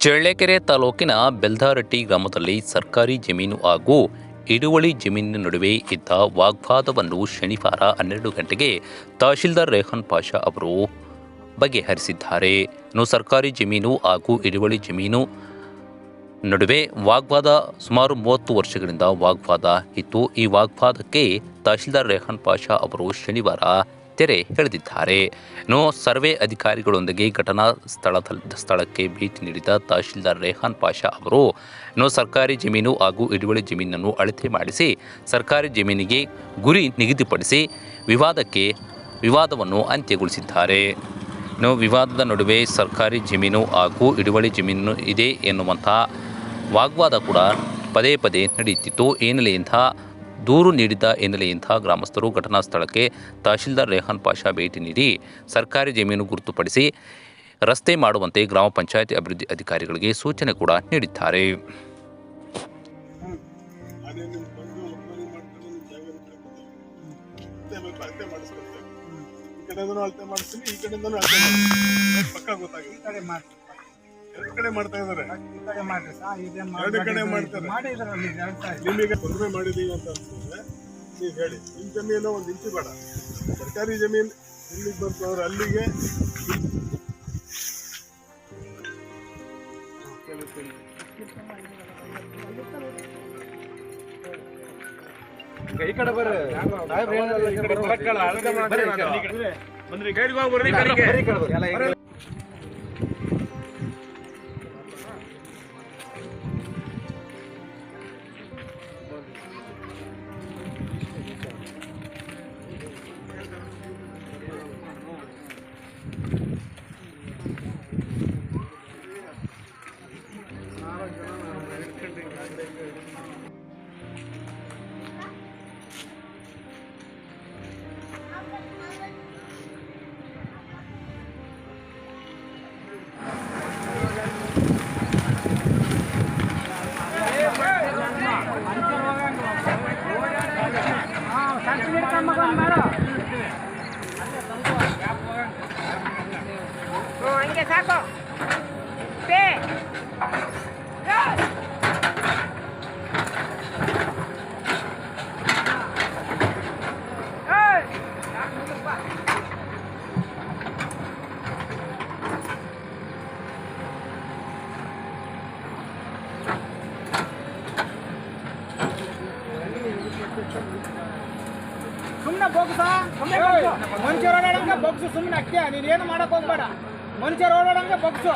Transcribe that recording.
ಚಳ್ಳಕೆರೆ ತಾಲೂಕಿನ ಬೆಲ್ದಾರಟ್ಟಿ ಗ್ರಾಮದಲ್ಲಿ ಸರ್ಕಾರಿ ಜಮೀನು ಹಾಗೂ ಹಿಡುವಳಿ ಜಮೀನಿನ ನಡುವೆ ಇದ್ದ ವಾಗ್ವಾದವನ್ನು ಶನಿವಾರ 12 ಗಂಟೆಗೆ ತಹಶೀಲ್ದಾರ್ ರೆಹಾನ್ ಪಾಷಾ ಅವರು ಬಗೆಹರಿಸಿದ್ದಾರೆ. ಇನ್ನು ಸರ್ಕಾರಿ ಜಮೀನು ಹಾಗೂ ಹಿಡುವಳಿ ಜಮೀನು ನಡುವೆ ವಾಗ್ವಾದ ಸುಮಾರು 30 ವರ್ಷಗಳಿಂದ ವಾಗ್ವಾದ ಇತ್ತು. ಈ ವಾಗ್ವಾದಕ್ಕೆ ತಹಶೀಲ್ದಾರ್ ರೆಹಾನ್ ಪಾಷಾ ಅವರು ಶನಿವಾರ ತೆರೆ ಎಳೆದಿದ್ದಾರೆ. ಇನ್ನು ಸರ್ವೆ ಅಧಿಕಾರಿಗಳೊಂದಿಗೆ ಘಟನಾ ಸ್ಥಳಕ್ಕೆ ಭೇಟಿ ನೀಡಿದ ತಹಶೀಲ್ದಾರ್ ರೆಹಾನ್ ಪಾಷಾ ಅವರು ಸರ್ಕಾರಿ ಜಮೀನು ಹಾಗೂ ಹಿಡುವಳಿ ಜಮೀನನ್ನು ಅಳತೆ ಮಾಡಿಸಿ ಸರ್ಕಾರಿ ಜಮೀನಿಗೆ ಗುರಿ ನಿಗದಿಪಡಿಸಿ ವಿವಾದವನ್ನು ಅಂತ್ಯಗೊಳಿಸಿದ್ದಾರೆ. ವಿವಾದದ ನಡುವೆ ಸರ್ಕಾರಿ ಜಮೀನು ಹಾಗೂ ಹಿಡುವಳಿ ಜಮೀನು ಇದೆ ಎನ್ನುವಂಥ ವಾಗ್ವಾದ ಕೂಡ ಪದೇ ಪದೇ ನಡೆಯುತ್ತಿತ್ತು. ಹಿನ್ನೆಲೆಯಿಂದ ದೂರು ನೀಡಿದ್ದ ಹಿನ್ನೆಲೆಯಿಂದ ಗ್ರಾಮಸ್ಥರು ಘಟನಾ ಸ್ಥಳಕ್ಕೆ ತಹಶೀಲ್ದಾರ್ ರೆಹಾನ್ ಪಾಷಾ ಭೇಟಿ ನೀಡಿ ಸರ್ಕಾರಿ ಜಮೀನು ಗುರುತುಪಡಿಸಿ ರಸ್ತೆ ಮಾಡುವಂತೆ ಗ್ರಾಮ ಪಂಚಾಯತ್ ಅಭಿವೃದ್ಧಿ ಅಧಿಕಾರಿಗಳಿಗೆ ಸೂಚನೆ ಕೂಡ ನೀಡಿದ್ದಾರೆ. ಕಡೆ ಮಾಡ್ತಾ ಇದ್ದಾರೆ, ಎರಡು ಕಡೆ ಮಾಡ್ತಾರೆ. ನಿಮಗೆ ತೊಂದರೆ ಮಾಡಿದೀವಿ ಅಂತ ಅನ್ಸಿದ್ರೆ ನೀವು ಹೇಳಿ. ನಿಮ್ಮ ಜಮೀನು ಒಂದು ಇಂಚು ಬೇಡ, ಸರ್ಕಾರಿ ಜಮೀನು ಇಲ್ಲಿಗೆ ಬಂತು ಅವ್ರು ಅಲ್ಲಿಗೆ ಈ ಕಡೆ ಬರ್ರಿ. ಹಂಗೆ ಸಾಕು. ಸುಮ್ಮನೆ ಬೋಗ್ಸ ಮನುಷ್ಯರು ಓಡಾಡಂಗೆ ಬಗ್ಸು. ಸುಮ್ಮನೆ ಅಷ್ಟೇ, ನೀನೇನು ಮಾಡಕ್ ಹೋಗ್ಬೇಡ. ಮನುಷ್ಯರು ಓಡಾಡಂಗೆ ಬಗ್ಸು.